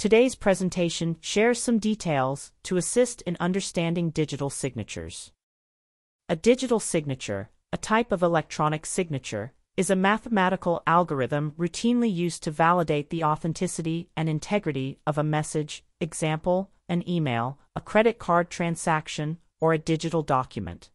Today's presentation shares some details to assist in understanding digital signatures. A digital signature, a type of electronic signature, is a mathematical algorithm routinely used to validate the authenticity and integrity of a message, example, an email, a credit card transaction, or a digital document.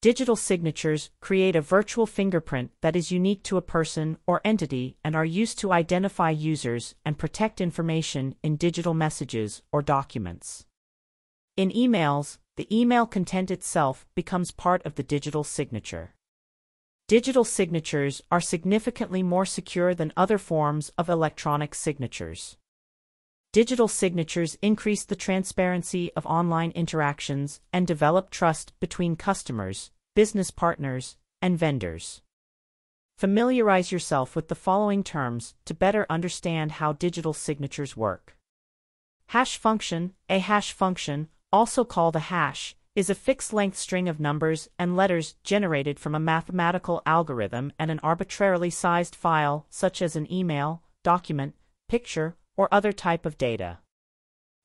Digital signatures create a virtual fingerprint that is unique to a person or entity and are used to identify users and protect information in digital messages or documents. In emails, the email content itself becomes part of the digital signature. Digital signatures are significantly more secure than other forms of electronic signatures. Digital signatures increase the transparency of online interactions and develop trust between customers, business partners, and vendors. Familiarize yourself with the following terms to better understand how digital signatures work. Hash function. A hash function, also called a hash, is a fixed-length string of numbers and letters generated from a mathematical algorithm and an arbitrarily sized file, such as an email, document, picture, or other type of data.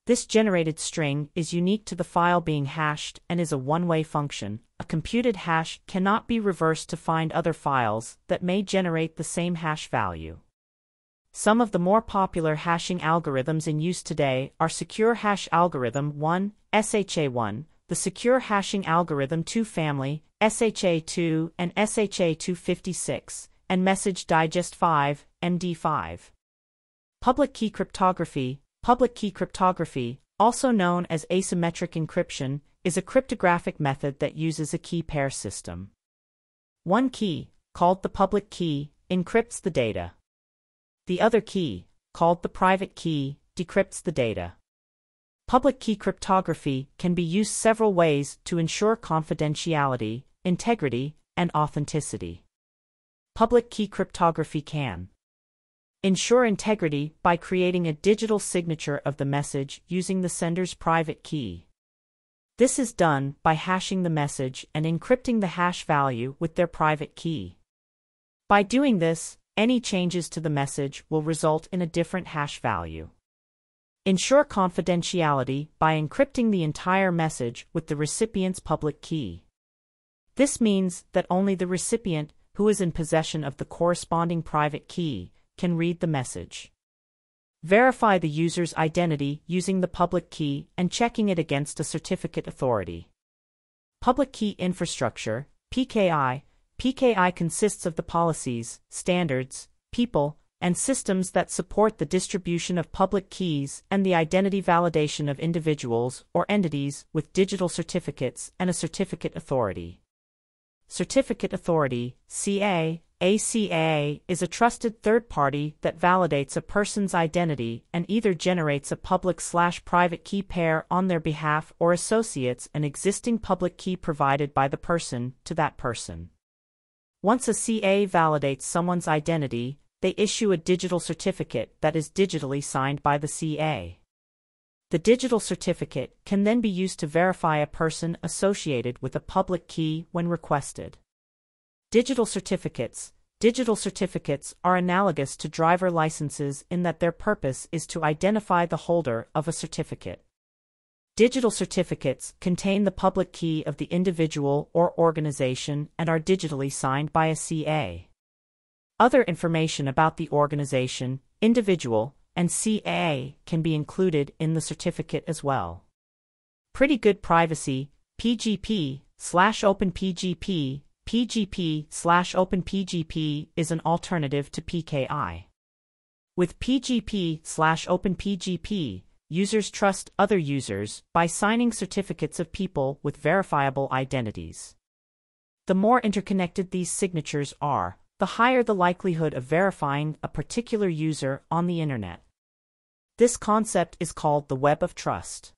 This generated string is unique to the file being hashed and is a one-way function. A computed hash cannot be reversed to find other files that may generate the same hash value. Some of the more popular hashing algorithms in use today are Secure Hash Algorithm 1, SHA-1, the Secure Hashing Algorithm 2 family, SHA-2 and SHA-256, and Message Digest 5, MD5. Public key cryptography. Public key cryptography, also known as asymmetric encryption, is a cryptographic method that uses a key pair system. One key, called the public key, encrypts the data. The other key, called the private key, decrypts the data. Public key cryptography can be used several ways to ensure confidentiality, integrity, and authenticity. Public key cryptography can ensure integrity by creating a digital signature of the message using the sender's private key. This is done by hashing the message and encrypting the hash value with their private key. By doing this, any changes to the message will result in a different hash value. Ensure confidentiality by encrypting the entire message with the recipient's public key. This means that only the recipient, who is in possession of the corresponding private key, can read the message. Verify the user's identity using the public key and checking it against a certificate authority. Public Key Infrastructure, PKI. PKI consists of the policies, standards, people, and systems that support the distribution of public keys and the identity validation of individuals or entities with digital certificates and a certificate authority. Certificate Authority, CA. A CA is a trusted third party that validates a person's identity and either generates a public/private key pair on their behalf or associates an existing public key provided by the person to that person. Once a CA validates someone's identity, they issue a digital certificate that is digitally signed by the CA. The digital certificate can then be used to verify a person associated with a public key when requested. Digital certificates. Digital certificates are analogous to driver licenses in that their purpose is to identify the holder of a certificate. Digital certificates contain the public key of the individual or organization and are digitally signed by a CA. Other information about the organization, individual, and CA can be included in the certificate as well. Pretty Good Privacy, PGP/OpenPGP. PGP/OpenPGP is an alternative to PKI. With PGP/OpenPGP, users trust other users by signing certificates of people with verifiable identities. The more interconnected these signatures are, the higher the likelihood of verifying a particular user on the Internet. This concept is called the Web of Trust.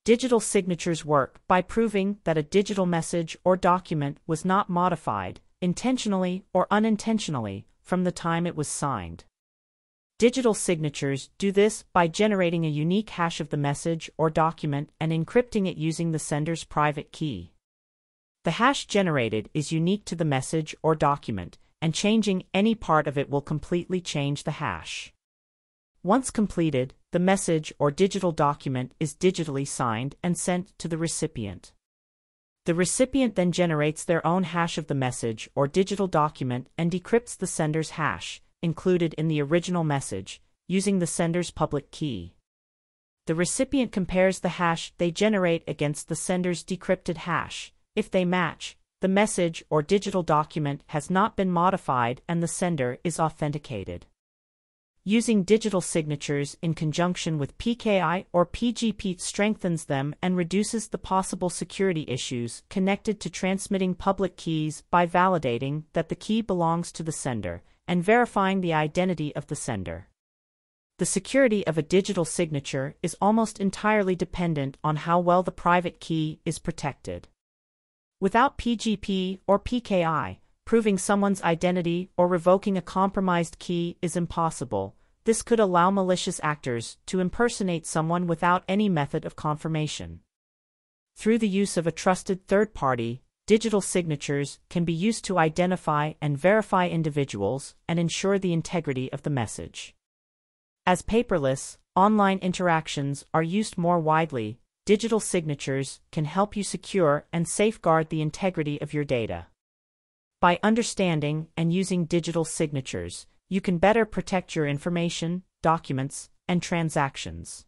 Digital signatures work by proving that a digital message or document was not modified, intentionally or unintentionally, from the time it was signed. Digital signatures do this by generating a unique hash of the message or document and encrypting it using the sender's private key. The hash generated is unique to the message or document, and changing any part of it will completely change the hash. Once completed, the message or digital document is digitally signed and sent to the recipient. The recipient then generates their own hash of the message or digital document and decrypts the sender's hash, included in the original message, using the sender's public key. The recipient compares the hash they generate against the sender's decrypted hash. If they match, the message or digital document has not been modified and the sender is authenticated. Using digital signatures in conjunction with PKI or PGP strengthens them and reduces the possible security issues connected to transmitting public keys by validating that the key belongs to the sender and verifying the identity of the sender. The security of a digital signature is almost entirely dependent on how well the private key is protected. Without PGP or PKI, proving someone's identity or revoking a compromised key is impossible. This could allow malicious actors to impersonate someone without any method of confirmation. Through the use of a trusted third party, digital signatures can be used to identify and verify individuals and ensure the integrity of the message. As paperless, online interactions are used more widely, digital signatures can help you secure and safeguard the integrity of your data. By understanding and using digital signatures, you can better protect your information, documents, and transactions.